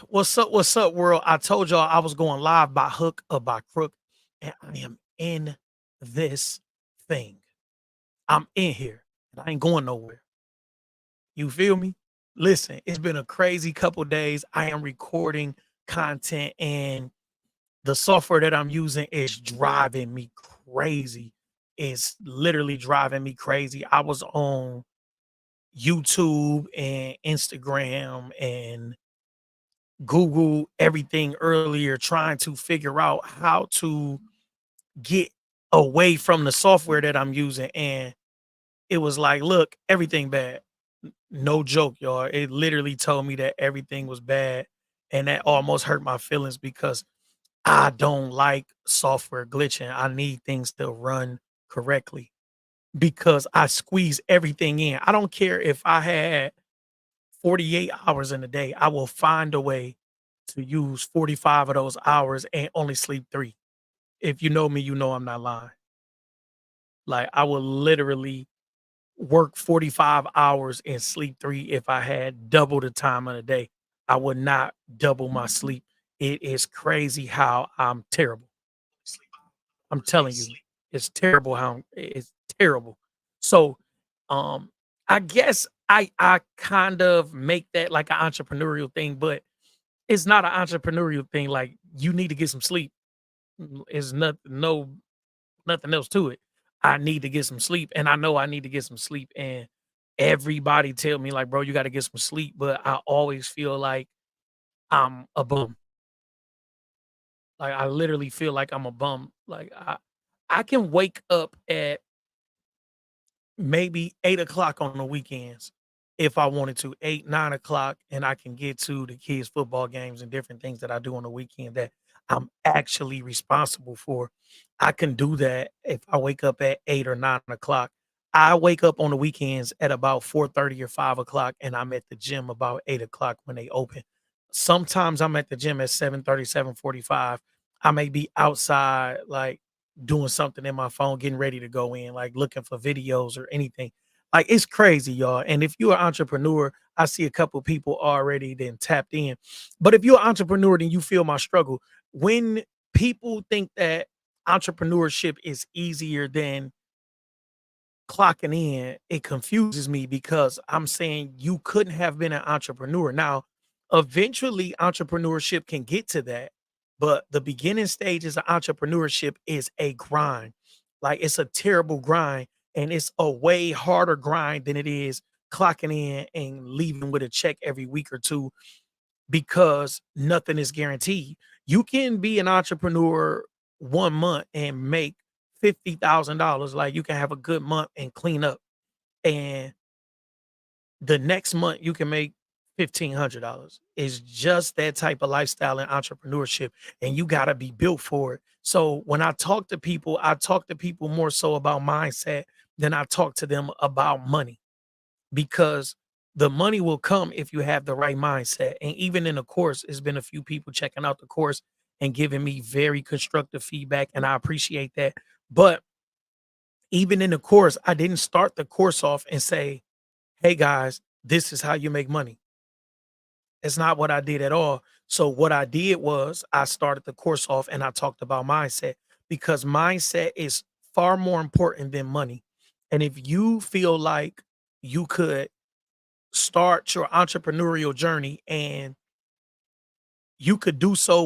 What's up, world? I told y'all I was going live by hook or by crook, and I am in this thing. I'm in here, and I ain't going nowhere. You feel me? Listen, it's been a crazy couple days. I am recording content, and the software that I'm using is driving me crazy. It's literally driving me crazy. I was on YouTube and Instagram and Google everything earlier trying to figure out how to get away from the software that I'm using. And it was like, look, everything bad. No joke, y'all. It literally told me that everything was bad. And that almost hurt my feelings because I don't like software glitching. I need things to run correctly because I squeeze everything in. I don't care if I had 48 hours in a day, I will find a way to use 45 of those hours and only sleep 3. If you know me, you know I'm not lying. Like, I will literally work 45 hours and sleep 3 if I had double the time of the day. I would not double my sleep. It is crazy how I'm terrible. I'm telling you, it's terrible how it's terrible. So, um, I guess I kind of make that like an entrepreneurial thing, but it's not an entrepreneurial thing. Like you need to get some sleep. Is nothing else to it. I need to get some sleep, and I know I need to get some sleep. And everybody tell me like, bro, you got to get some sleep, but I always feel like I'm a bum. Like I literally feel like I'm a bum. Like I can wake up at maybe 8 o'clock on the weekends if I wanted to, 8, 9 o'clock, and I can get to the kids' football games and different things that I do on the weekend that I'm actually responsible for. I can do that if I wake up at 8 or 9 o'clock. I wake up on the weekends at about 4:30 or 5 o'clock, and I'm at the gym about 8 o'clock when they open. Sometimes I'm at the gym at 7:30, 7:45. I may be outside, like doing something in my phone, getting ready to go in, like looking for videos or anything. Like it's crazy, y'all. And if you're an entrepreneur, I see a couple people already then tapped in. But if you're an entrepreneur, then you feel my struggle. When people think that entrepreneurship is easier than clocking in, it confuses me because I'm saying you couldn't have been an entrepreneur. Now, eventually, entrepreneurship can get to that, but the beginning stages of entrepreneurship is a grind. Like it's a terrible grind, and it's a way harder grind than it is clocking in and leaving with a check every week or two because nothing is guaranteed. You can be an entrepreneur 1 month and make $50,000. Like you can have a good month and clean up, and the next month you can make $1,500. It's just that type of lifestyle in entrepreneurship, and you got to be built for it. So when I talk to people more so about mindset than I talk to them about money because the money will come if you have the right mindset. And even in the course, it's been a few people checking out the course and giving me very constructive feedback, and I appreciate that. But even in the course, I didn't start the course off and say, "Hey guys, this is how you make money." It's not what I did at all. So what I did was I started the course off and I talked about mindset because mindset is far more important than money. And if you feel like you could start your entrepreneurial journey and you could do so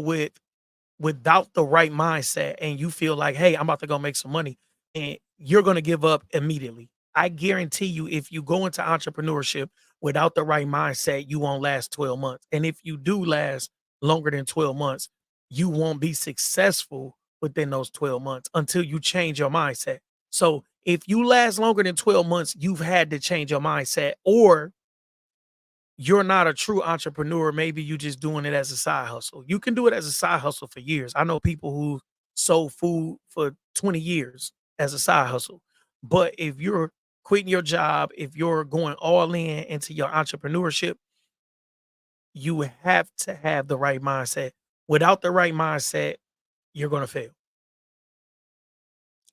without the right mindset and you feel like, hey, I'm about to go make some money and you're going to give up immediately. I guarantee you, if you go into entrepreneurship without the right mindset, you won't last 12 months. And if you do last longer than 12 months, you won't be successful within those 12 months until you change your mindset. So if you last longer than 12 months, you've had to change your mindset, or you're not a true entrepreneur. Maybe you just doing it as a side hustle. You can do it as a side hustle for years. I know people who sold food for 20 years as a side hustle. But if you're quitting your job, if you're going all in into your entrepreneurship, you have to have the right mindset. Without the right mindset, you're going to fail.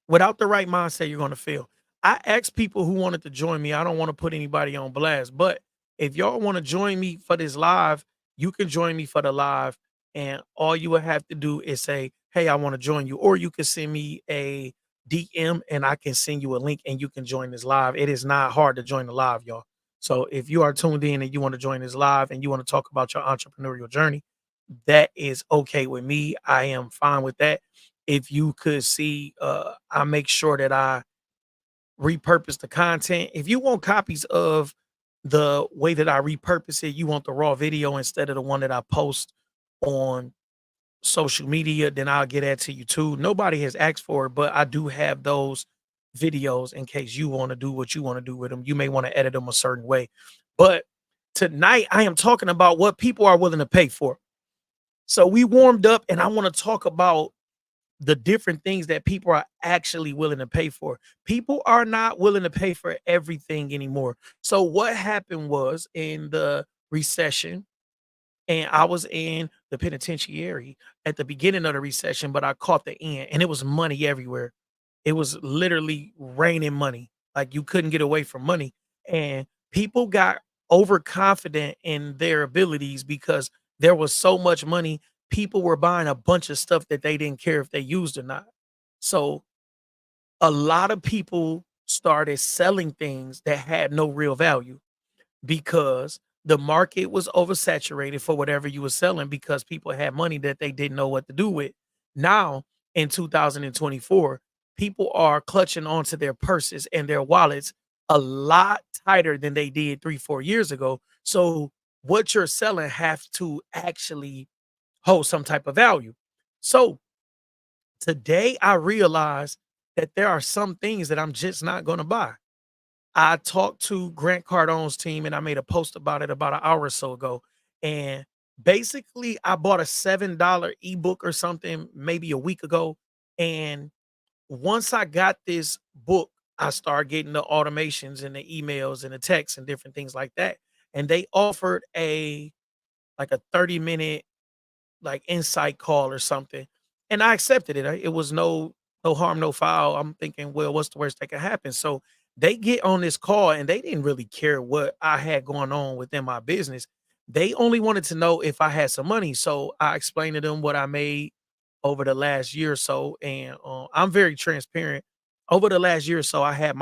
Without the right mindset, you're going to fail. I asked people who wanted to join me. I don't want to put anybody on blast, but if y'all want to join me for this live, You can join me for the live, and all you would have to do is say, "Hey, I want to join you," or you can send me a DM and I can send you a link and you can join this live. It is not hard to join the live, y'all. So if you are tuned in and you want to join this live and you want to talk about your entrepreneurial journey, that is okay with me. I am fine with that. If you could see, I make sure that I repurpose the content. If you want copies of the way that I repurpose it, you want the raw video instead of the one that I post on social media, then I'll get that to you too. Nobody has asked for it, but I do have those videos in case you want to do what you want to do with them. You may want to edit them a certain way. But tonight I am talking about what people are willing to pay for. So we warmed up and I want to talk about the different things that people are actually willing to pay for. People are not willing to pay for everything anymore. So what happened was in the recession, and I was in the penitentiary at the beginning of the recession, but I caught the end and it was money everywhere. It was literally raining money. Like you couldn't get away from money. And people got overconfident in their abilities because there was so much money. People were buying a bunch of stuff that they didn't care if they used or not. So a lot of people started selling things that had no real value because the market was oversaturated for whatever you were selling because people had money that they didn't know what to do with. Now, in 2024, people are clutching onto their purses and their wallets a lot tighter than they did 3, 4 years ago. So, what you're selling have to actually hold some type of value. So, today I realized that there are some things that I'm just not going to buy. I talked to Grant Cardone's team and I made a post about it about an hour or so ago. And basically, I bought a $7 ebook or something maybe a week ago. And once I got this book, I started getting the automations and the emails and the texts and different things like that. And they offered a like a 30-minute like insight call or something. And I accepted it. It was no harm, no foul. I'm thinking, well, what's the worst that could happen? So they get on this call and they didn't really care what I had going on within my business. They only wanted to know if I had some money. So I explained to them what I made over the last year or so. And I'm very transparent. Over the last year or so, I had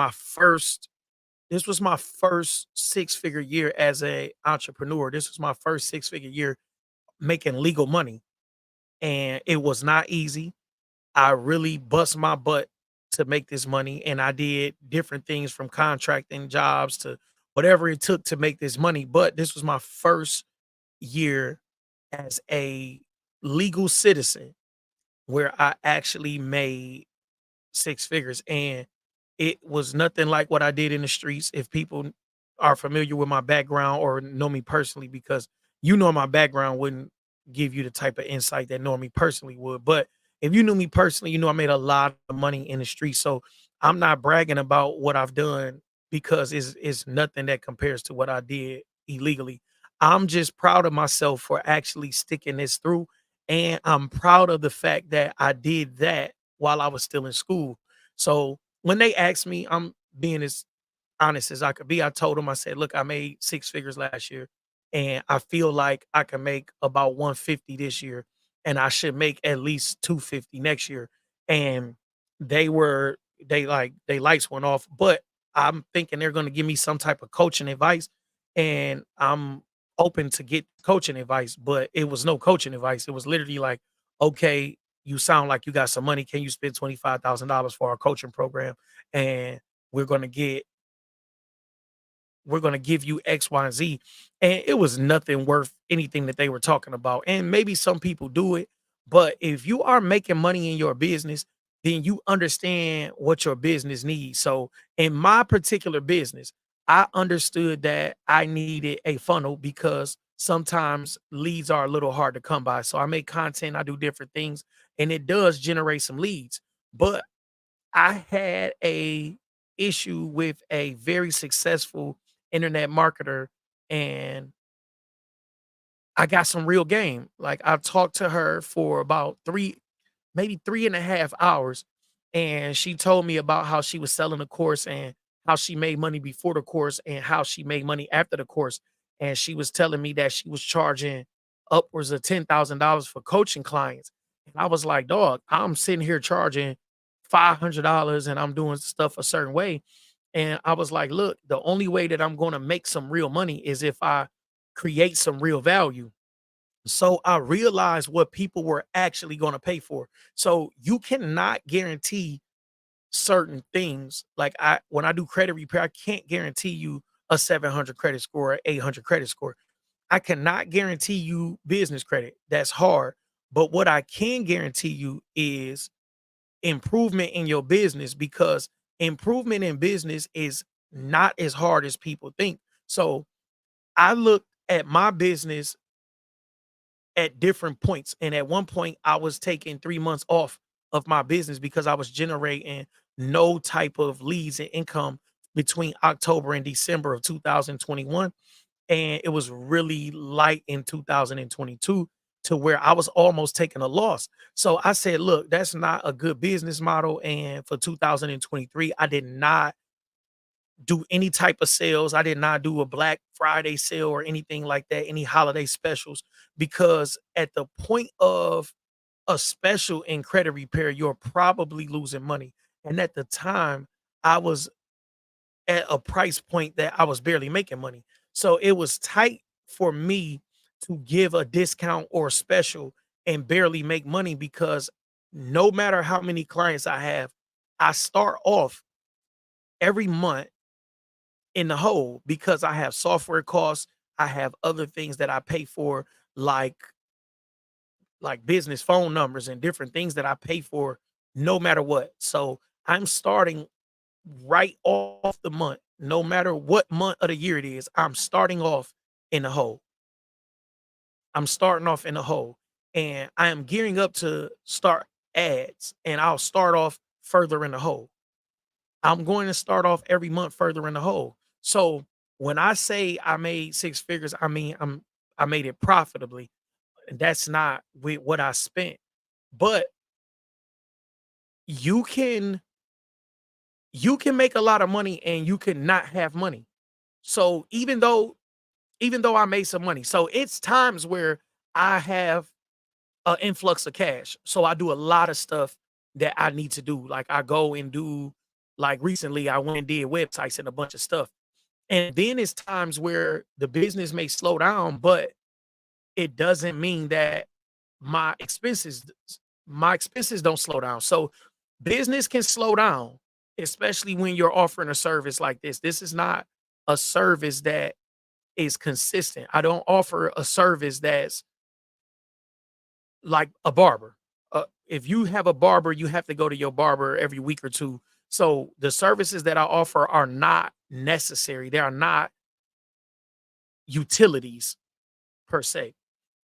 this was my first six-figure year as a entrepreneur. This was my first six-figure year making legal money and it was not easy. I really bust my butt to make this money, and I did different things from contracting jobs to whatever it took to make this money. But this was my first year as a legal citizen where I actually made six figures, and it was nothing like what I did in the streets. If people are familiar with my background or know me personally, because my background wouldn't give you the type of insight that knowing me personally would. But if you knew me personally, I made a lot of money in the street. So I'm not bragging about what I've done because it's nothing that compares to what I did illegally. I'm just proud of myself for actually sticking this through. And I'm proud of the fact that I did that while I was still in school. So when they asked me, I'm being as honest as I could be. I told them, I said, look, I made six figures last year and I feel like I can make about 150 this year and I should make at least 250 next year. And they were, they lights went off, but I'm thinking they're going to give me some type of coaching advice and I'm open to get coaching advice, but it was no coaching advice. It was literally like, okay, you sound like you got some money. Can you spend $25,000 for our coaching program? And we're going to get we're going to give you X, Y, and Z. And it was nothing worth anything that they were talking about. And maybe some people do it, but if you are making money in your business, then you understand what your business needs. So in my particular business, I understood that I needed a funnel because sometimes leads are a little hard to come by. So I make content, I do different things, and it does generate some leads. But I had a issue with a very successful internet marketer and I got some real game. Like I talked to her for about maybe 3.5 hours, and she told me about how she was selling the course and how she made money before the course and how she made money after the course. And she was telling me that she was charging upwards of $10,000 for coaching clients. And I was like, dog, I'm sitting here charging $500 and I'm doing stuff a certain way. And I was like, look, the only way that I'm going to make some real money is if I create some real value. So I realized what people were actually going to pay for. So you cannot guarantee certain things. Like when I do credit repair, I can't guarantee you a 700 credit score, or 800 credit score. I cannot guarantee you business credit. That's hard. But what I can guarantee you is improvement in your business, because improvement in business is not as hard as people think. So I looked at my business at different points. And at one point, I was taking 3 months off of my business because I was generating no type of leads and income between October and December of 2021. And it was really light in 2022 to where I was almost taking a loss. So I said, look, that's not a good business model. And for 2023, I did not do any type of sales. I did not do a Black Friday sale or anything like that, any holiday specials, because at the point of a special in credit repair, you're probably losing money. And at the time, I was at a price point that I was barely making money. So it was tight for me to give a discount or special and barely make money, because no matter how many clients I have, I start off every month in the hole because I have software costs, I have other things that I pay for, like business phone numbers and different things that I pay for no matter what. So I'm starting right off the month, no matter what month of the year it is, I'm starting off in the hole. I'm starting off in the hole, and I am gearing up to start ads, and I'll start off further in the hole. I'm going to start off every month further in the hole. So when I say I made six figures, I mean I made it profitably. And that's not with what I spent. But you can you can make a lot of money and you can not have money. So even though I made some money, so it's times where I have an influx of cash. So I do a lot of stuff that I need to do. Like I go and do, like recently I went and did websites and a bunch of stuff. And then it's times where the business may slow down, but it doesn't mean that my expenses my expenses don't slow down. So business can slow down, especially when you're offering a service like this. This is not a service that is consistent. I don't offer a service that's like a barber. If you have a barber, you have to go to your barber every week or two. So the services that I offer are not necessary. They are not utilities per se.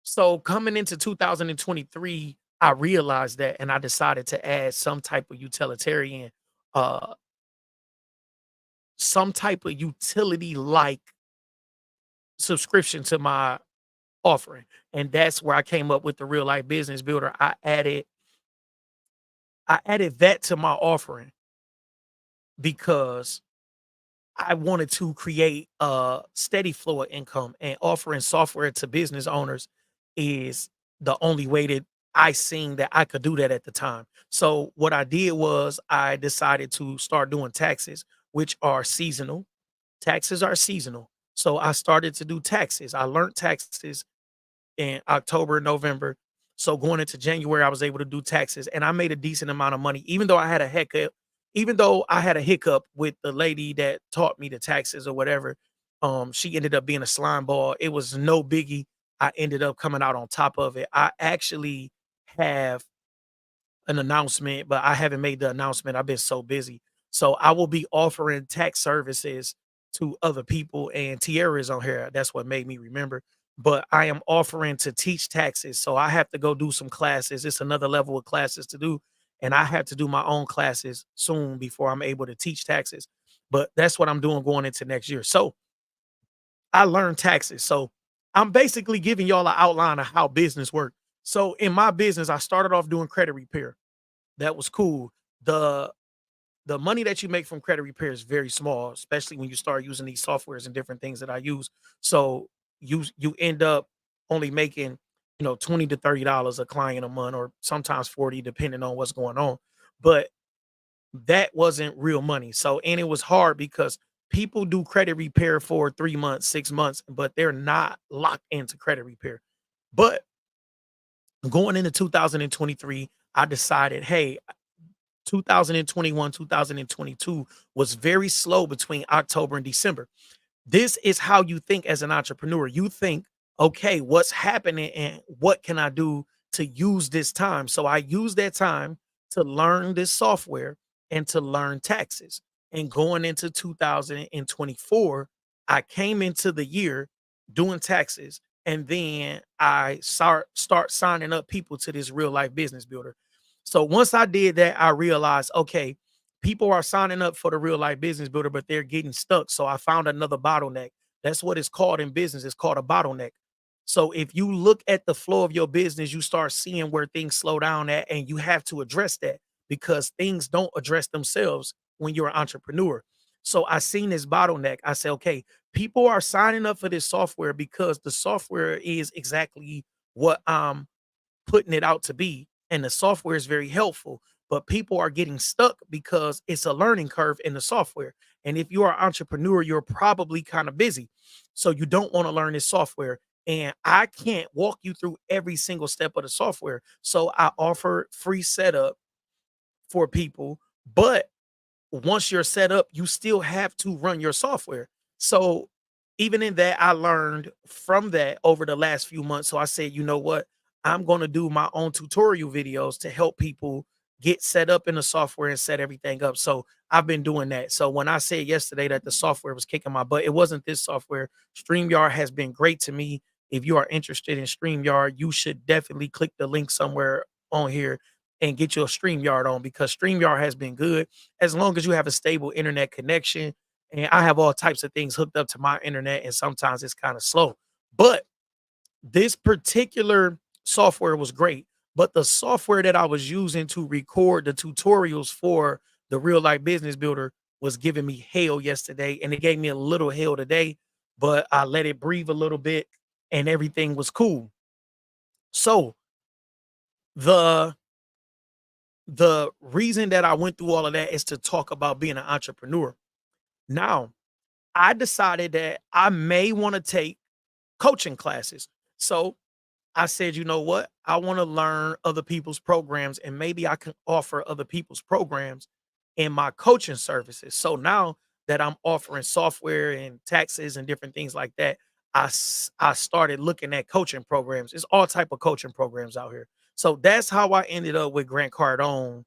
So coming into 2023, I realized that, and I decided to add some type of utilitarian, uh, some type of utility like subscription to my offering. And that's where I came up with the real life business builder. I added that to my offering because I wanted to create a steady flow of income, and offering software to business owners is the only way that I seen that I could do that at the time. So what I did was I decided to start doing taxes, which are seasonal. Taxes are seasonal. So I started to do taxes. I learned taxes in October, November. So going into January, I was able to do taxes, and I made a decent amount of money, even though I had a hiccup with the lady that taught me the taxes or whatever. She ended up being a slime ball. It was no biggie. I ended up coming out on top of it. I actually have an announcement, but I haven't made the announcement. I've been so busy. So I will be offering tax services to other people, and Tierra is on here. That's what made me remember. But I am offering to teach taxes. So I have to go do some classes. It's another level of classes to do. And I have to do my own classes soon before I'm able to teach taxes. But that's what I'm doing going into next year. So I learned taxes. So I'm basically giving y'all an outline of how business works. So in my business, I started off doing credit repair. That was cool. The the money that you make from credit repair is very small, especially when you start using these softwares and different things that I use. So you end up only making $20 to $30 a client a month, or sometimes 40 depending on what's going on. But that wasn't real money. So, and it was hard because people do credit repair for 3 months, 6 months, but they're not locked into credit repair. But going into 2023, I decided, hey, 2021, 2022 was very slow between October and December. This is how you think as an entrepreneur. You think, okay, what's happening and what can I do to use this time? So I use that time to learn this software and to learn taxes. And going into 2024, I came into the year doing taxes, and then I start signing up people to this real life business builder. So once I did that, I realized, okay, people are signing up for the real life business builder, but they're getting stuck. So I found another bottleneck. That's what it's called in business. It's called a bottleneck. So if you look at the flow of your business, you start seeing where things slow down at, and you have to address that because things don't address themselves when you're an entrepreneur. So I seen this bottleneck. I said, okay, people are signing up for this software because the software is exactly what I'm putting it out to be, and the software is very helpful, but people are getting stuck because it's a learning curve in the software. And if you are an entrepreneur, you're probably kind of busy, so you don't want to learn this software, and I can't walk you through every single step of the software. So I offer free setup for people, but once you're set up, you still have to run your software. So even in that, I learned from that over the last few months. So I said, you know what? I'm going to do my own tutorial videos to help people get set up in the software and set everything up. So I've been doing that. So when I said yesterday that the software was kicking my butt, it wasn't this software. StreamYard has been great to me. If you are interested in StreamYard, you should definitely click the link somewhere on here and get your StreamYard on, because StreamYard has been good as long as you have a stable internet connection. And I have all types of things hooked up to my internet, and sometimes it's kind of slow. But this particular software was great. But the software that I was using to record the tutorials for the real life business builder was giving me hell yesterday, and it gave me a little hell today. But I let it breathe a little bit, and everything was cool. So the the reason that I went through all of that is to talk about being an entrepreneur. Now, I decided that I may want to take coaching classes. So I said, you know what? I want to learn other people's programs, and maybe I can offer other people's programs in my coaching services. So now that I'm offering software and taxes and different things like that, I started looking at coaching programs. It's all type of coaching programs out here. So that's how I ended up with Grant Cardone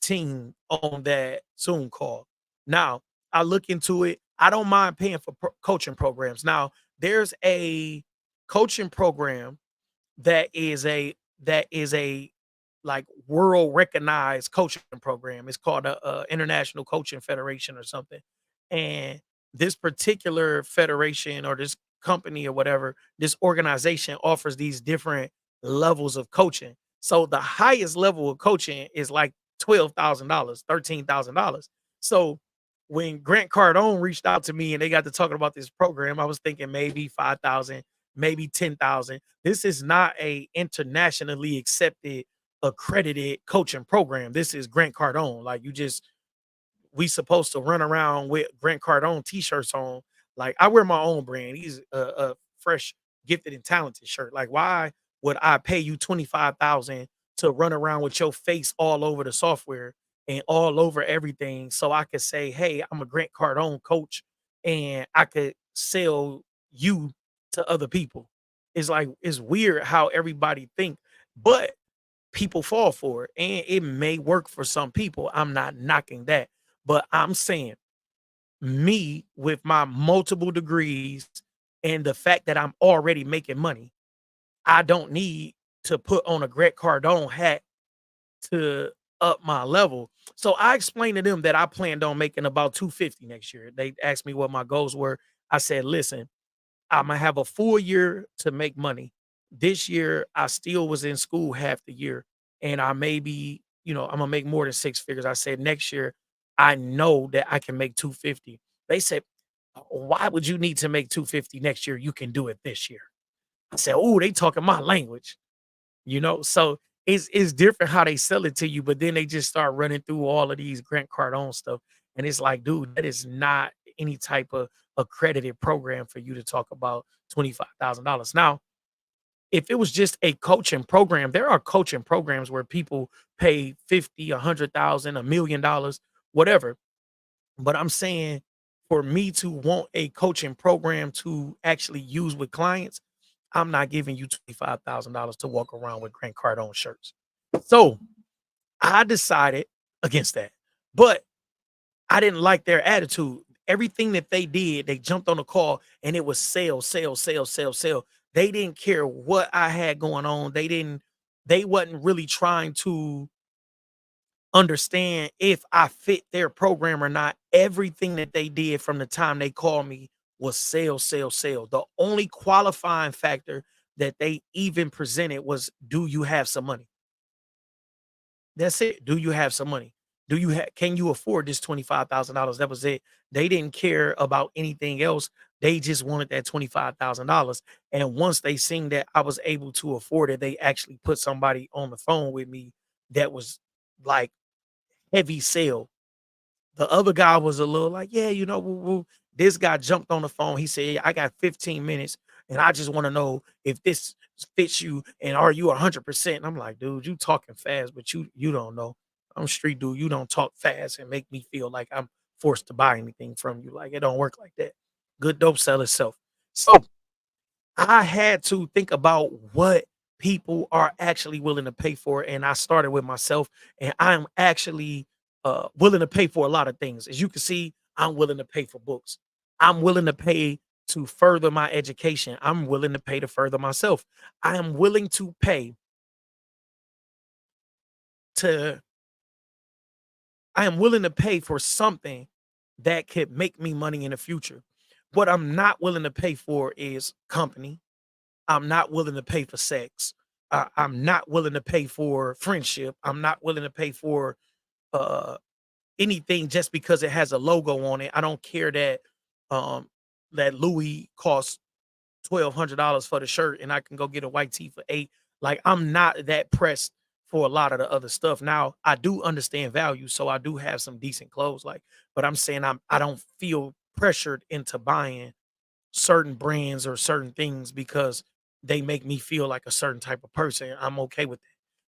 team on that Zoom call. Now, I look into it. I don't mind paying for coaching programs. Now, there's a coaching program that is a like world recognized coaching program. It's called a International Coaching Federation or something. And this particular federation or this company or whatever, this organization offers these different levels of coaching. So the highest level of coaching is like $12,000, $13,000. So when Grant Cardone reached out to me and they got to talking about this program, I was thinking maybe 5,000, maybe 10,000. This is not a internationally accepted, accredited coaching program. This is Grant Cardone. Like, you just we supposed to run around with Grant Cardone t-shirts on. Like, I wear my own brand. He's a fresh, gifted, and talented shirt. Like, why would I pay you 25,000 to run around with your face all over the software and all over everything so I could say, hey, I'm a Grant Cardone coach, and I could sell you to other people? It's like, it's weird how everybody think, but people fall for it, and it may work for some people. I'm not knocking that, but I'm saying, me with my multiple degrees and the fact that I'm already making money, I don't need to put on a Grant Cardone hat to up my level. So I explained to them that I planned on making about 250 next year. They asked me what my goals were. I said, listen, I'm gonna have a full year to make money. This year, I still was in school half the year, and I maybe, I'm gonna make more than six figures. I said next year, I know that I can make 250. They said, why would you need to make 250 next year? You can do it this year. I said, "Oh, they talking my language." So it's different how they sell it to you, but then they just start running through all of these Grant Cardone stuff, and it's like, dude, that is not any type of accredited program for you to talk about $25,000. Now, if it was just a coaching program, there are coaching programs where people pay 50, 100,000, $1 million, whatever. But I'm saying, for me to want a coaching program to actually use with clients, I'm not giving you $25,000 to walk around with Grant Cardone shirts. So I decided against that. But I didn't like their attitude. Everything that they did, they jumped on the call and it was sales, sales, sales, sales, sales. They didn't care what I had going on. They wasn't really trying to understand if I fit their program or not. Everything that they did from the time they called me was sales, sales, sales. The only qualifying factor that they even presented was, do you have some money? That's it. Do you have some money? Can you afford this $25,000? That was it. They didn't care about anything else. They just wanted that $25,000. And once they seen that I was able to afford it, they actually put somebody on the phone with me that was like heavy sale. The other guy was a little like, yeah, woo, woo. This guy jumped on the phone. He said, "Yeah, I got 15 minutes and I just want to know if this fits you and are you 100%?" And I'm like, dude, you talking fast, but you don't know. I'm street dude. You don't talk fast and make me feel like I'm forced to buy anything from you. Like, it don't work like that. Good dope sell itself. So I had to think about what people are actually willing to pay for, and I started with myself, and I'm actually willing to pay for a lot of things. As you can see, I'm willing to pay for books. I'm willing to pay to further my education. I'm willing to pay to further myself. I am willing to pay to I am willing to pay for something that could make me money in the future. What I'm not willing to pay for is company. I'm not willing to pay for sex. I'm not willing to pay for friendship. I'm not willing to pay for uh, anything just because it has a logo on it. I don't care um, that Louis costs $1,200 for the shirt and I can go get a white tee for 8. Like, I'm not that pressed for a lot of the other stuff. Now, I do understand value, so I do have some decent clothes. Like, but I'm saying I don't feel pressured into buying certain brands or certain things because they make me feel like a certain type of person. I'm okay with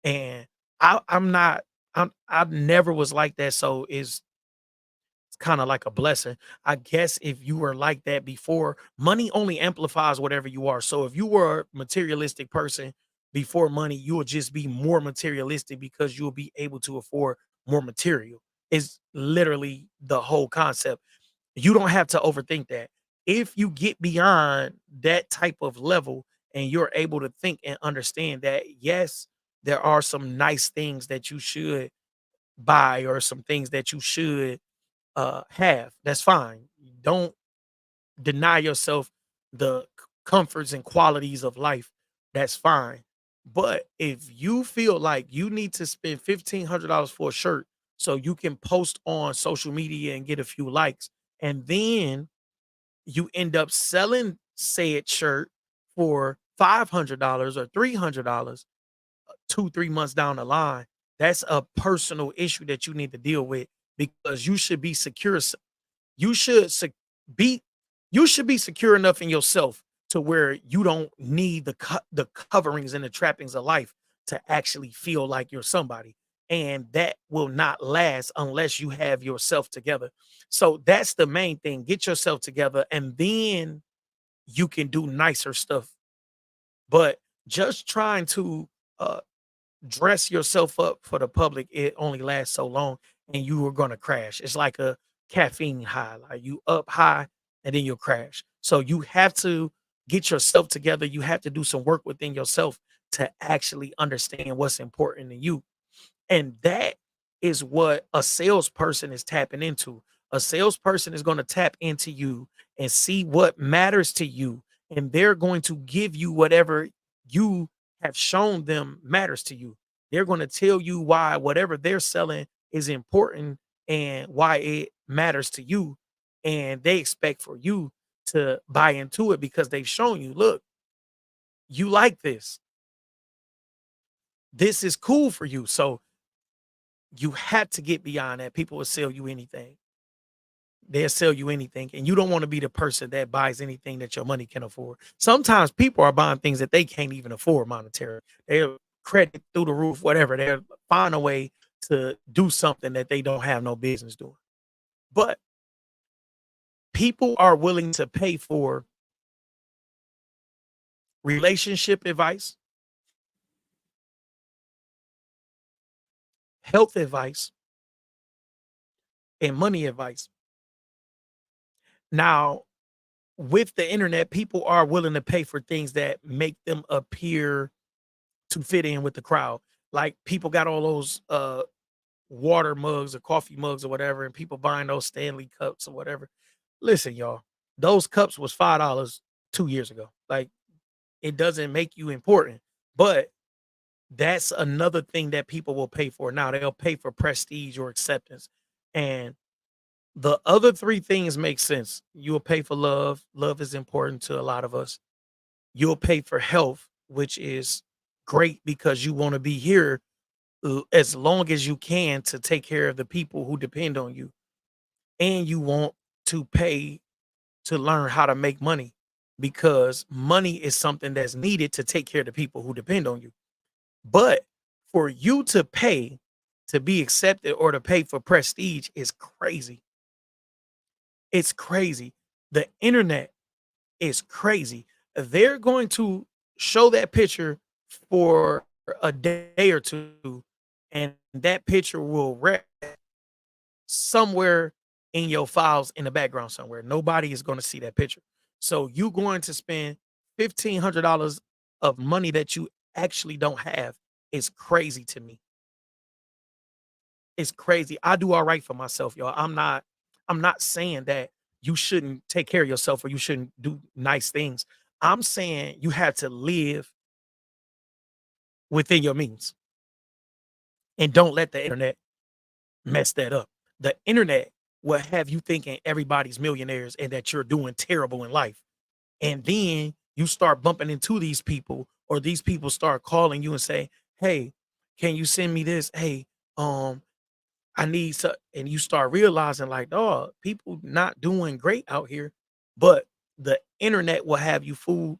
that. And I'm not I never was like that. So it's kind of like a blessing. I guess if you were like that before, money only amplifies whatever you are. So if you were a materialistic person before money, you will just be more materialistic because you'll be able to afford more material. Is literally the whole concept. You don't have to overthink that. If you get beyond that type of level and you're able to think and understand that, yes, there are some nice things that you should buy or some things that you should have, that's fine. Don't deny yourself the comforts and qualities of life. That's fine. But if you feel like you need to spend $1,500 for a shirt so you can post on social media and get a few likes, and then you end up selling said shirt for $500 or $300 2, 3 months down the line, that's a personal issue that you need to deal with, because you should be secure. You should be you should be secure enough in yourself to where you don't need the coverings and the trappings of life to actually feel like you're somebody. And that will not last unless you have yourself together. So that's the main thing. Get yourself together and then you can do nicer stuff. But just trying to uh dress yourself up for the public, it only lasts so long and you are gonna crash. It's like a caffeine high, like you up high and then you'll crash. So you have to get yourself together. You have to do some work within yourself to actually understand what's important to you. And that is what a salesperson is tapping into. A salesperson is going to tap into you and see what matters to you. And they're going to give you whatever you have shown them matters to you. They're going to tell you why whatever they're selling is important and why it matters to you. And they expect for you to buy into it because they've shown you, look, You like this. This is cool for you. So you have to get beyond that. People will sell you anything. They'll sell you anything. And you don't want to be the person that buys anything that your money can afford. Sometimes people are buying things that they can't even afford monetarily. They'll credit through the roof, whatever. They'll find a way to do something that they don't have no business doing. But people are willing to pay for relationship advice, health advice, and money advice. Now, with the internet, people are willing to pay for things that make them appear to fit in with the crowd. Like people got all those water mugs or coffee mugs or whatever, and people buying those Stanley cups or whatever. Listen, y'all, those cups was $5 2 years ago. Like it doesn't make you important, but that's another thing that people will pay for. Now they'll pay for prestige or acceptance. And the other three things make sense. You'll pay for love. Love is important to a lot of us. You'll pay for health, which is great because you want to be here as long as you can to take care of the people who depend on you. And you want to pay to learn how to make money because money is something that's needed to take care of the people who depend on you. But for you to pay to be accepted or to pay for prestige is crazy. It's crazy. The internet is crazy. They're going to show that picture for a day or two, and that picture will rest somewhere in your files in the background somewhere. Nobody is going to see that picture. So you going to spend $1,500 of money that you actually don't have is crazy to me. It's crazy. I do all right for myself, y'all. I'm not saying that you shouldn't take care of yourself or you shouldn't do nice things. I'm saying you have to live within your means and don't let the internet mess that up. The internet will have you thinking everybody's millionaires and that you're doing terrible in life. And then you start bumping into these people, or these people start calling you and say, "Hey, can you send me this? Hey, um, I need so," and you start realizing like, oh, people not doing great out here, but the internet will have you fooled.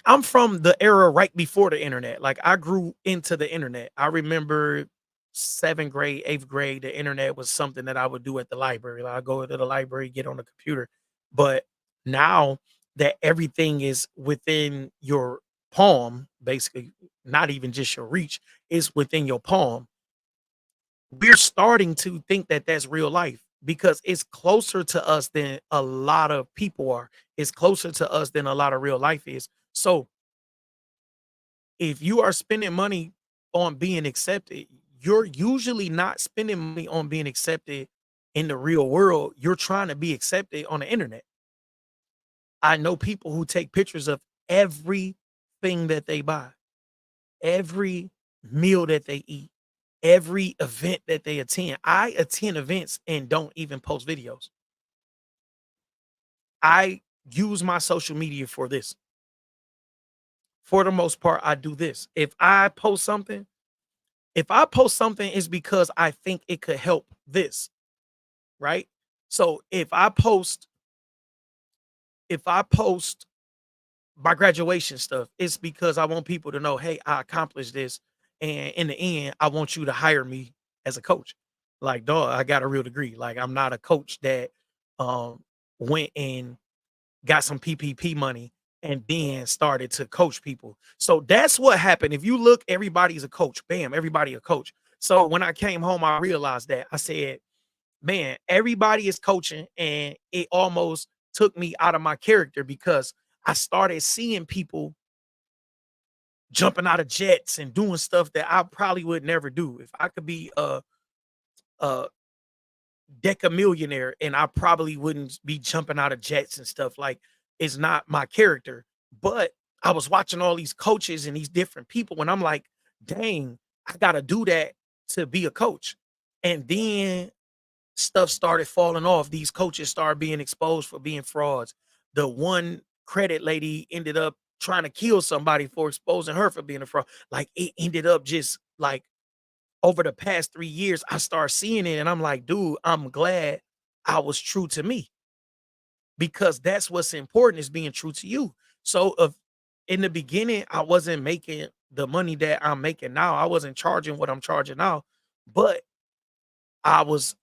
I'm from the era right before the internet. Like I grew into the internet. I remember 7th grade, 8th grade, the internet was something that I would do at the library. Like I go to the library, get on the computer. But now that everything is within your palm, basically, not even just your reach, is within your palm, we're starting to think that that's real life because it's closer to us than a lot of people are. It's closer to us than a lot of real life is. So if you are spending money on being accepted, you're usually not spending money on being accepted in the real world. You're trying to be accepted on the internet. I know people who take pictures of everything that they buy, every meal that they eat, every event that they attend. I attend events and don't even post videos. I use my social media for this. For the most part, I do this. If I post something, it's because I think it could help this, right? So if I post my graduation stuff, it's because I want people to know, hey, I accomplished this. And in the end, I want you to hire me as a coach. Like, dog, I got a real degree. Like, I'm not a coach that um went and got some PPP money and then started to coach people. So that's what happened. If you look, everybody's a coach. Bam, everybody a coach. So when I came home, I realized that I said, man, everybody is coaching. And it almost took me out of my character because I started seeing people jumping out of jets and doing stuff that I probably would never do. If I could be a deca millionaire and I probably wouldn't be jumping out of jets and stuff. Like it's not my character. But I was watching all these coaches and these different people, and I'm like, dang, I gotta do that to be a coach. And then stuff started falling off. These coaches started being exposed for being frauds. The one credit lady ended up trying to kill somebody for exposing her for being a fraud. Like it ended up just like over the past 3 years, I start seeing it and I'm like, dude, I'm glad I was true to me because that's what's important is being true to you. So if in the beginning I wasn't making the money that I'm making now, I wasn't charging what I'm charging now, but I was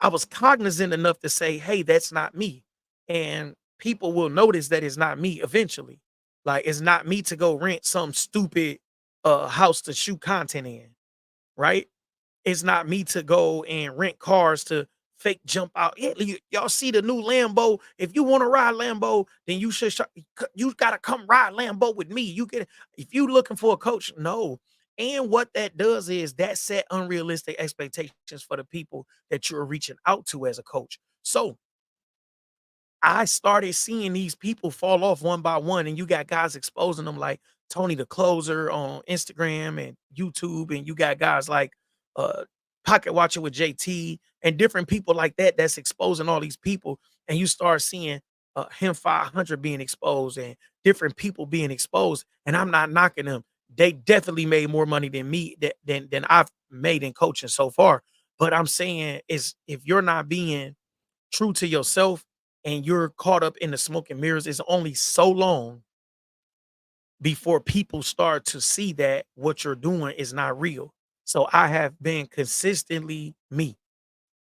I was cognizant enough to say, "Hey, that's not me." And people will notice that it's not me eventually. Like it's not me to go rent some stupid house to shoot content in, right? It's not me to go and rent cars to fake jump out. Yeah, y'all see the new Lambo. If you want to ride Lambo, then you gotta come ride Lambo with me. You get if you looking for a coach, no. And what that does is that set unrealistic expectations for the people that you're reaching out to as a coach. So I started seeing these people fall off one by one, and you got guys exposing them like Tony the Closer on Instagram and YouTube, and you got guys like uh Pocket Watcher with JT and different people like that that's exposing all these people, and you start seeing him 500 being exposed and different people being exposed, and I'm not knocking them. They definitely made more money than me than I've made in coaching so far. But I'm saying is if you're not being true to yourself and you're caught up in the smoke and mirrors, it's only so long before people start to see that what you're doing is not real. So I have been consistently me,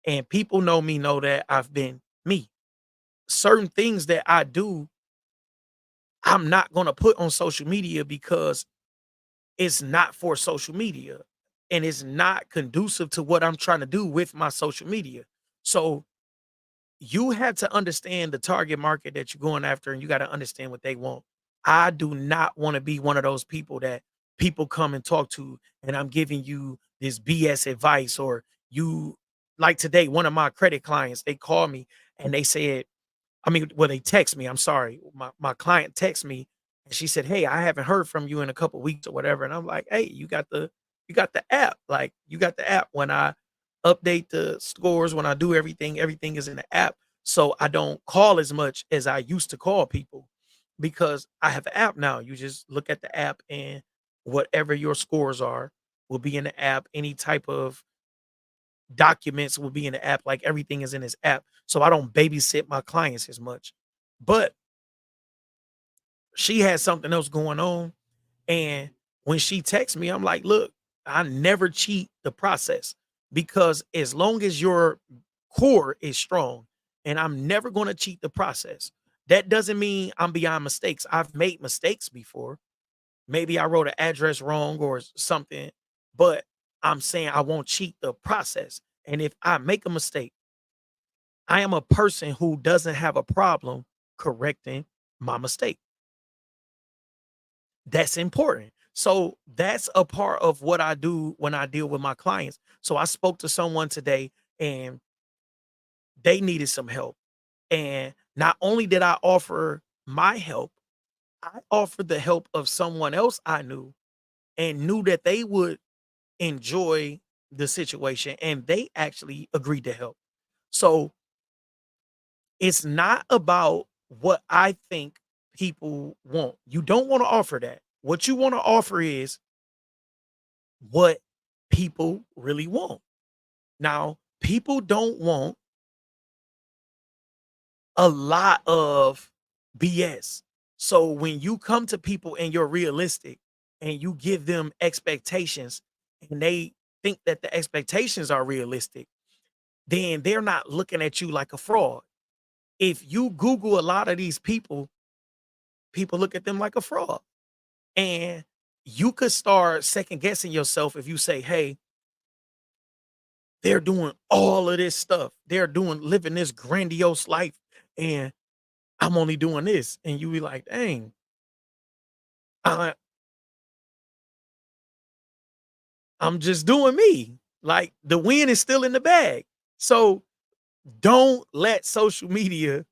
and people know me, know that I've been me. Certain things that I do, I'm not going to put on social media because it's not for social media and it's not conducive to what I'm trying to do with my social media. So you have to understand the target market that you're going after and you got to understand what they want. I do not want to be one of those people that people come and talk to and I'm giving you this BS advice or you like today one of my credit clients they called me and they said well they text me I'm sorry my client texted me and she said hey I haven't heard from you in a couple weeks or whatever and I'm like hey you got the app like you got the app when I update the scores when I do everything is in the app so I don't call as much as I used to call people because I have an app now you just look at the app and whatever your scores are will be in the app any type of documents will be in the app, like everything is in his app. So I don't babysit my clients as much. But she had something else going on. And when she texts me, I'm like, look, I never cheat the process because as long as your core is strong, and I'm never going to cheat the process. That doesn't mean I'm beyond mistakes. I've made mistakes before. Maybe I wrote an address wrong or something, but I'm saying I won't cheat the process. And if I make a mistake, I am a person who doesn't have a problem correcting my mistake. That's important. So that's a part of what I do when I deal with my clients. So I spoke to someone today and they needed some help. And not only did I offer my help, I offered the help of someone else I knew and knew that they would enjoy the situation and they actually agreed to help. So it's not about what I think people want. You don't want to offer that. What you want to offer is what people really want. Now, people don't want a lot of BS. So when you come to people and you're realistic and you give them expectations and they think that the expectations are realistic, then they're not looking at you like a fraud. If you Google a lot of these people, people look at them like a fraud. And you could start second guessing yourself if you say, hey, they're doing all of this stuff. They're doing living this grandiose life. And I'm only doing this. And you be like, dang, I, I'm just doing me. Like the win is still in the bag. So don't let social media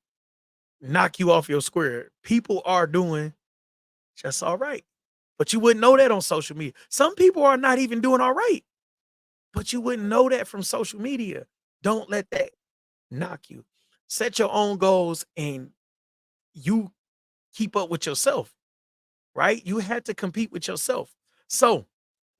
knock you off your square. People are doing just all right. But you wouldn't know that on social media. Some people are not even doing all right. But you wouldn't know that from social media. Don't let that knock you. Set your own goals and you keep up with yourself, right? You had to compete with yourself. So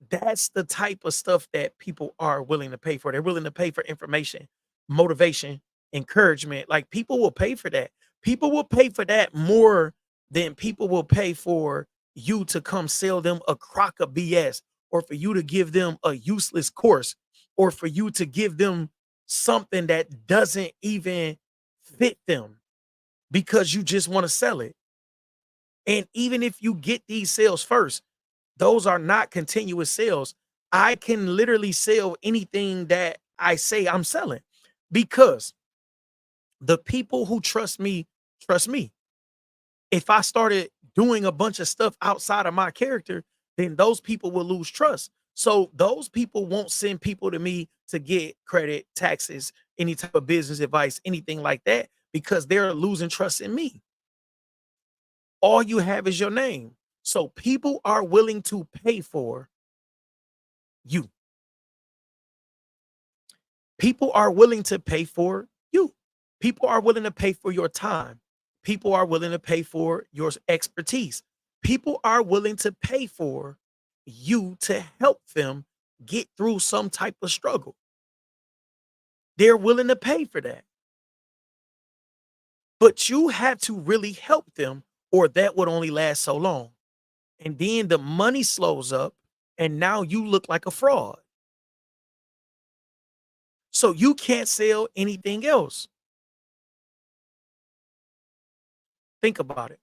that's the type of stuff that people are willing to pay for. They're willing to pay for information, motivation, encouragement. Like people will pay for that. People will pay for that more than people will pay for you to come sell them a crock of BS, or for you to give them a useless course, or for you to give them something that doesn't even fit them because you just want to sell it. And even if you get these sales first, those are not continuous sales. I can literally sell anything that I say I'm selling, because the people who trust me trust me. If I started doing a bunch of stuff outside of my character, then those people will lose trust. So those people won't send people to me to get credit, taxes, any type of business advice, anything like that, because they're losing trust in me. All you have is your name. So people are willing to pay for you. People are willing to pay for you. People are willing to pay for your time. People are willing to pay for your expertise. People are willing to pay for you to help them get through some type of struggle. They're willing to pay for that. But you have to really help them, or that would only last so long. And then the money slows up, and now you look like a fraud. So you can't sell anything else. Think about it.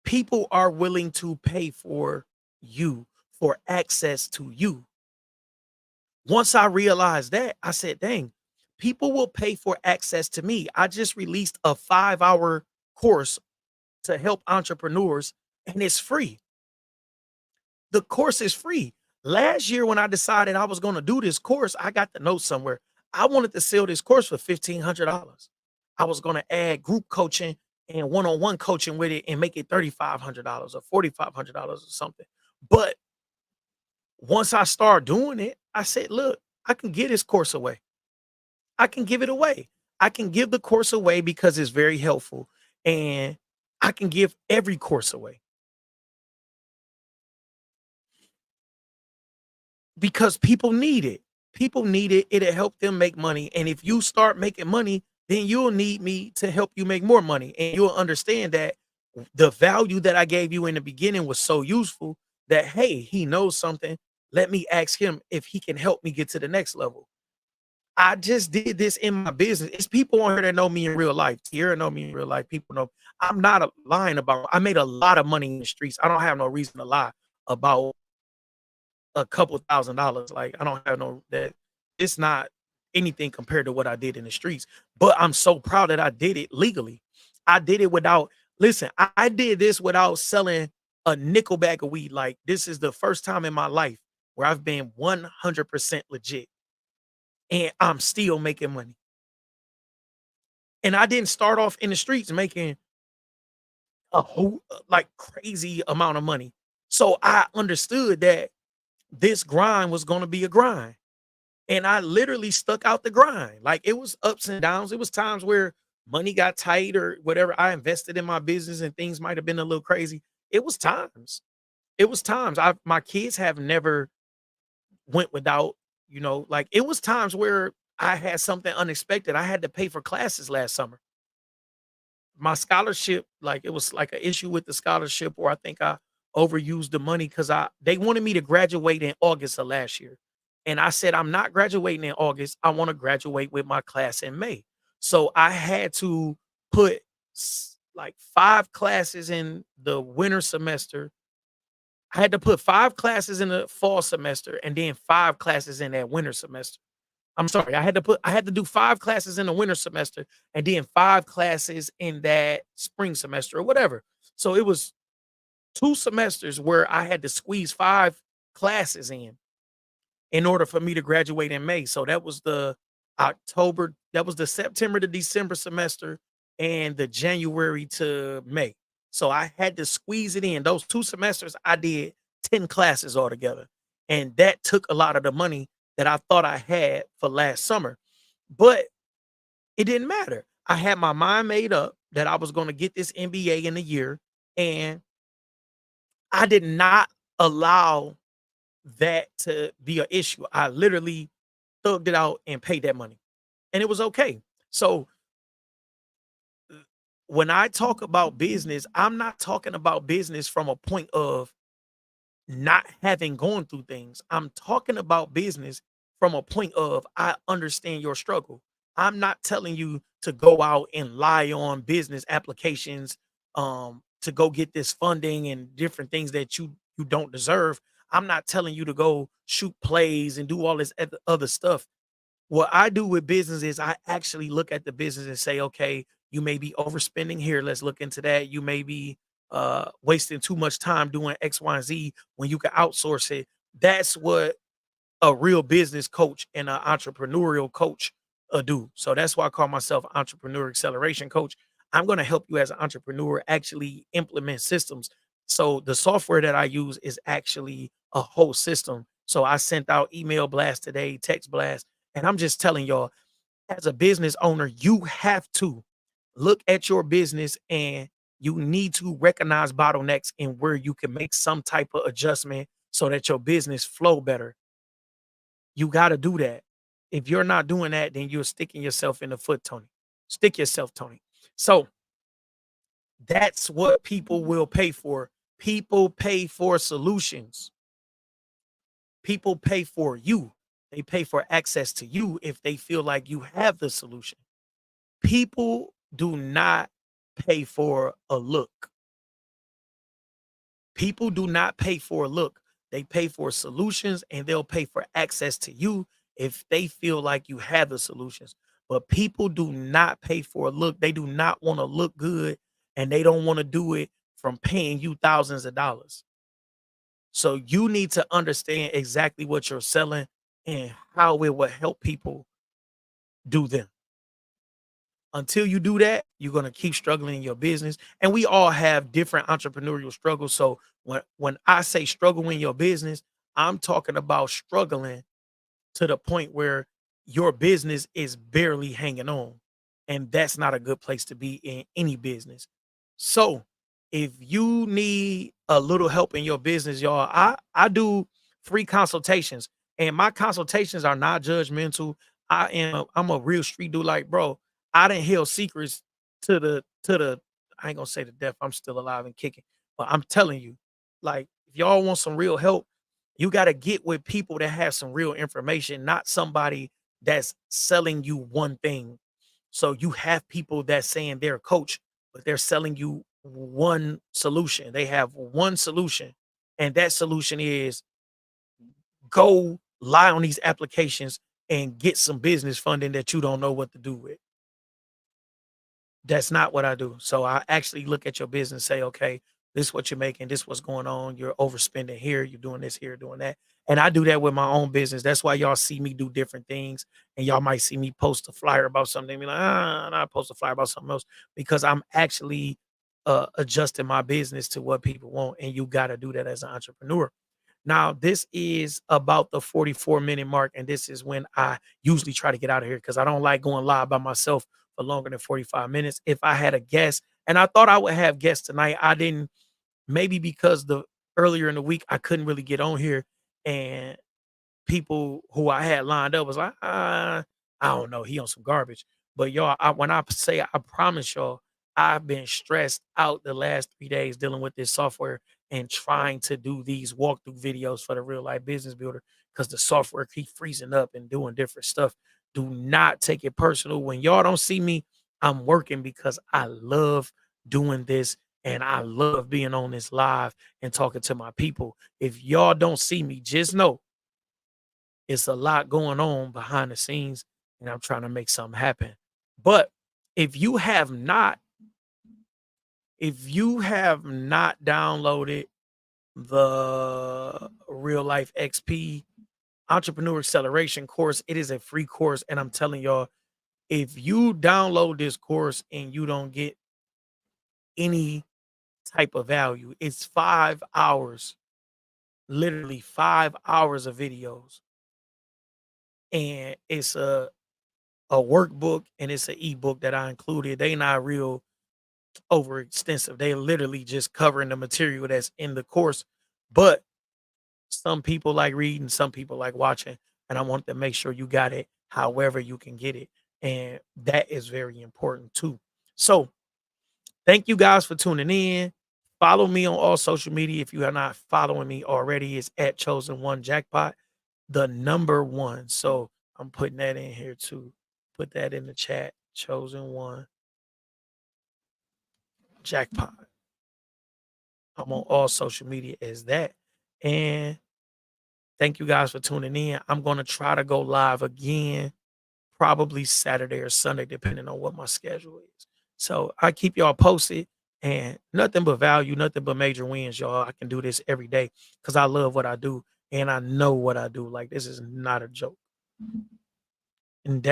People are willing to pay for you, for access to you. Once I realized that, I said, dang, people will pay for access to me. I just released a 5-hour course to help entrepreneurs, and it's free. The course is free. Last year, when I decided I was going to do this course, I got the note somewhere. I wanted to sell this course for $1,500. I was going to add group coaching and one-on-one coaching with it and make it $3,500 or $4,500 or something. But once I started doing it, I said, look, I can give this course away. I can give it away. I can give the course away because it's very helpful. And I can give every course away because people need it. People need it. It'll help them make money. And if you start making money, then you'll need me to help you make more money. And you'll understand that the value that I gave you in the beginning was so useful that, hey, he knows something. Let me ask him if he can help me get to the next level. I just did this in my business. It's people on here that know me in real life. Here know me in real life. People know I'm not lying about. I made a lot of money in the streets. I don't have no reason to lie about a couple $1,000s. Like I don't have no that. It's not anything compared to what I did in the streets. But I'm so proud that I did it legally. I did it without. Listen, I did this without selling a nickel bag of weed. Like this is the first time in my life where I've been 100% legit, and I'm still making money. And I didn't start off in the streets making a whole like crazy amount of money. So I understood that this grind was going to be a grind. And I literally stuck out the grind. Like it was ups and downs. It was times where money got tight or whatever. I invested in my business and things might have been a little crazy. It was times. It was times. I My kids have never went without, like it was times where I had something unexpected. I had to pay for classes last summer. My scholarship, like it was like an issue with the scholarship, or I think I overused the money because I they wanted me to graduate in August of last year. And I said, I'm not graduating in August. I want to graduate with my class in May. So I had to put like 5 classes in the winter semester. I had to put 5 classes in the fall semester and then 5 classes in that winter semester. I'm sorry, I had to do 5 classes in the winter semester and then 5 classes in that spring semester or whatever. So it was 2 semesters where I had to squeeze 5 classes in order for me to graduate in May. So that was the September to December semester and the January to May. So I had to squeeze it in. Those 2 semesters, I did 10 classes altogether. And that took a lot of the money that I thought I had for last summer. But it didn't matter. I had my mind made up that I was gonna get this MBA in a year, and I did not allow that to be an issue. I literally thugged it out and paid that money, and it was okay. So, when I talk about business, I'm not talking about business from a point of not having gone through things. I'm talking about business from a point of I understand your struggle. I'm not telling you to go out and lie on business applications to go get this funding and different things that you don't deserve. I'm not telling you to go shoot plays and do all this other stuff. What I do with business is I actually look at the business and say, okay, you may be overspending here. Let's look into that. You may be wasting too much time doing X, Y, and Z when you can outsource it. That's what a real business coach and an entrepreneurial coach do. So that's why I call myself entrepreneur acceleration coach. I'm going to help you as an entrepreneur actually implement systems. So the software that I use is actually a whole system. So I sent out email blast today, text blast, and I'm just telling y'all, as a business owner, you have to look at your business and you need to recognize bottlenecks and where you can make some type of adjustment so that your business flow better. You got to do that. If you're not doing that, then you're sticking yourself in the foot, Tony. Stick yourself, Tony. So that's what people will pay for. People pay for solutions. People pay for you. They pay for access to you if they feel like you have the solution. People do not pay for a look. People do not pay for a look. They pay for solutions and they'll pay for access to you if they feel like you have the solutions. But people do not pay for a look. They do not want to look good and they don't want to do it from paying you thousands of dollars. So you need to understand exactly what you're selling and how it will help people do them. Until you do that, you're gonna keep struggling in your business. And we all have different entrepreneurial struggles. So when I say struggle in your business, I'm talking about struggling to the point where your business is barely hanging on. And that's not a good place to be in any business. So if you need a little help in your business, y'all, I do free consultations, and my consultations are not judgmental. I'm a real street dude. Like, bro, I didn't heal secrets to the I ain't gonna say the death. I'm still alive and kicking, but I'm telling you, like, if y'all want some real help, you got to get with people that have some real information, not somebody that's selling you one thing. So you have people that's saying they're a coach, but they're selling you one solution. They have one solution, and that solution is go lie on these applications and get some business funding that you don't know what to do with. That's not what I do. So I actually look at your business, say, okay, this is what you're making, this is what's going on. You're overspending here, you're doing this here, doing that. And I do that with my own business. That's why y'all see me do different things. And y'all might see me post a flyer about something and be like, and I post a flyer about something else because I'm actually adjusting my business to what people want. And you got to do that as an entrepreneur. Now, this is about the 44-minute mark, and this is when I usually try to get out of here because I don't like going live by myself for longer than 45 minutes. If I had a guest, and I thought I would have guests tonight, I didn't, maybe because the earlier in the week I couldn't really get on here, and people who I had lined up was like, I don't know, he on some garbage. But y'all, when I say I promise y'all, I've been stressed out the last 3 days dealing with this software and trying to do these walkthrough videos for the real life business builder because the software keep freezing up and doing different stuff. Do not take it personal. When y'all don't see me, I'm working because I love doing this and I love being on this live and talking to my people. If y'all don't see me, just know it's a lot going on behind the scenes, and I'm trying to make something happen. But if you have not, if you have not downloaded the Real Life XP Entrepreneur Acceleration course, it is a free course. And I'm telling y'all, if you download this course and you don't get any type of value, it's 5 hours, literally 5 hours of videos. And it's a a workbook and it's an ebook that I included. They not real overextensive. They literally just covering the material that's in the course. But some people like reading, some people like watching, and I want to make sure you got it however you can get it. And that is very important too. So thank you guys for tuning in. Follow me on all social media. If you are not following me already, it's at Chosen One Jackpot, the number one. So I'm putting that in here too. Put that in the chat. Chosen One Jackpot. I'm on all social media as that. And thank you guys for tuning in. I'm going to try to go live again, probably Saturday or Sunday, depending on what my schedule is. So I keep y'all posted and nothing but value, nothing but major wins, y'all. I can do this every day because I love what I do and I know what I do. Like, this is not a joke. And that